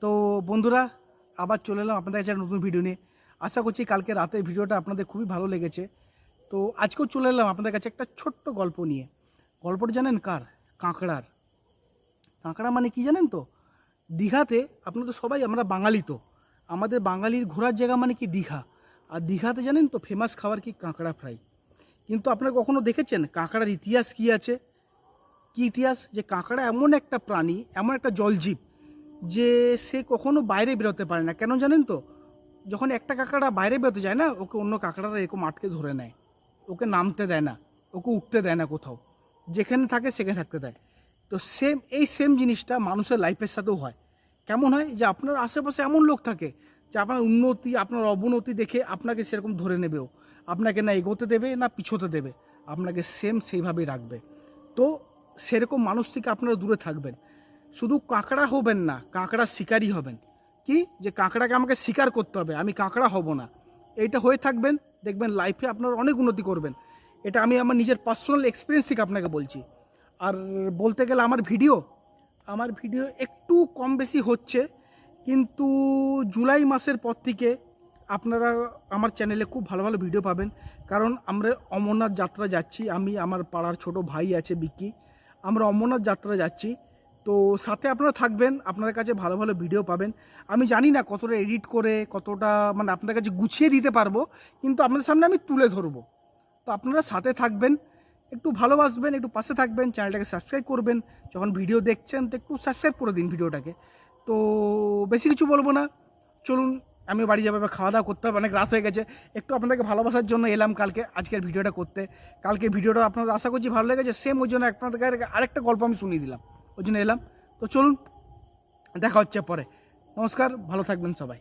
তো বন্ধুরা আবার চলে এলাম আপনাদের কাছে নতুন ভিডিও নিয়ে। আশা করছি কালকে রাতের ভিডিওটা আপনাদের খুবই ভালো লেগেছে। তো আজকেও চলে এলাম আপনাদের কাছে একটা ছোট্ট গল্প নিয়ে। গল্পটা জানেন কার? কাঁকড়ার। কাঁকড়া মানে কি জানেন তো? দীঘাতে আপনারা তো সবাই, আমরা বাঙালি, তো আমাদের বাঙালির ঘোরার জায়গা মানে কি দীঘা। আর দীঘাতে জানেন তো ফেমাস খাবার কি? কাঁকড়া ফ্রাই। কিন্তু আপনারা কখনো দেখেছেন কাঁকড়ার ইতিহাস কি আছে? কি ইতিহাস? যে কাঁকড়া এমন একটা প্রাণী, এমন একটা জলজীব যে সে কখনো বাইরে বেরোতে পারে না। কেন জানেন তো? যখন একটা কাঁকড়া বাইরে বেরোতে যায় না, ওকে অন্য কাঁকড়ারা এরকম আটকে ধরে নেয়, ওকে নামতে দেয় না, ওকে উঠতে দেয় না, কোথাও যেখানে থাকে সেখানে থাকতে দেয়। তো সেম জিনিসটা মানুষের লাইফের সাথেও হয়। কেমন হয়? যে আপনার আশেপাশে এমন লোক থাকে যে আপনার উন্নতি, আপনার অবনতি দেখে আপনাকে সেরকম ধরে নেবেও, আপনাকে না এগোতে দেবে না পিছোতে দেবে, আপনাকে সেইভাবেই রাখবে। তো সেরকম মানুষ থেকে আপনারা দূরে থাকবেন। শুধু কাঁকড়া হবেন না, কাঁকড়া শিকারই হবেন। কি? যে কাঁকড়াকে আমাকে শিকার করতে হবে, আমি কাঁকড়া হব না। এইটা হয়ে থাকবেন, দেখবেন লাইফে আপনারা অনেক উন্নতি করবেন। এটা আমি আমার নিজের পার্সোনাল এক্সপিরিয়েন্স থেকে আপনাকে বলছি। আর বলতে গেলে আমার ভিডিও একটু কম বেশি হচ্ছে, কিন্তু জুলাই মাসের পর থেকে আপনারা আমার চ্যানেলে খুব ভালো ভালো ভিডিও পাবেন। কারণ আমরা অমরনাথ যাত্রা যাচ্ছি, আমি, আমার পাড়ার ছোট ভাই আছে বিক্কি, আমরা অমরনাথ যাত্রা যাচ্ছি। তো সাথে আপনারা থাকবেন, আপনাদের কাছে ভালো ভালো ভিডিও পাবেন। আমি জানি না কতটা এডিট করে, কতটা মানে আপনাদের কাছে গুছিয়ে দিতে পারবো, কিন্তু আপনাদের সামনে আমি তুলে ধরবো। তো আপনারা সাথে থাকবেন, একটু ভালোবাসবেন, একটু পাশে থাকবেন, চ্যানেলটাকে সাবস্ক্রাইব করবেন। যখন ভিডিও দেখছেন তো একটু সাবস্ক্রাইব করে দিন ভিডিওটাকে। তো বেশি কিছু বলবো না, চলুন আমি বাড়ি যাবো, এবার খাওয়া দাওয়া করতে হবে, অনেক রাত হয়ে গেছে। একটু আপনাদেরকে ভালোবাসার জন্য এলাম কালকে আজকের ভিডিওটা করতে। কালকে ভিডিওটা আপনাদের আশা করছি ভালো লেগেছে, সেম ওই জন্য আপনাদেরকে আরেকটা গল্প আমি শুনিয়ে দিলাম, ওই জন্য এলাম। তো চলুন, দেখা হচ্ছে পরে। নমস্কার, ভালো থাকবেন সবাই।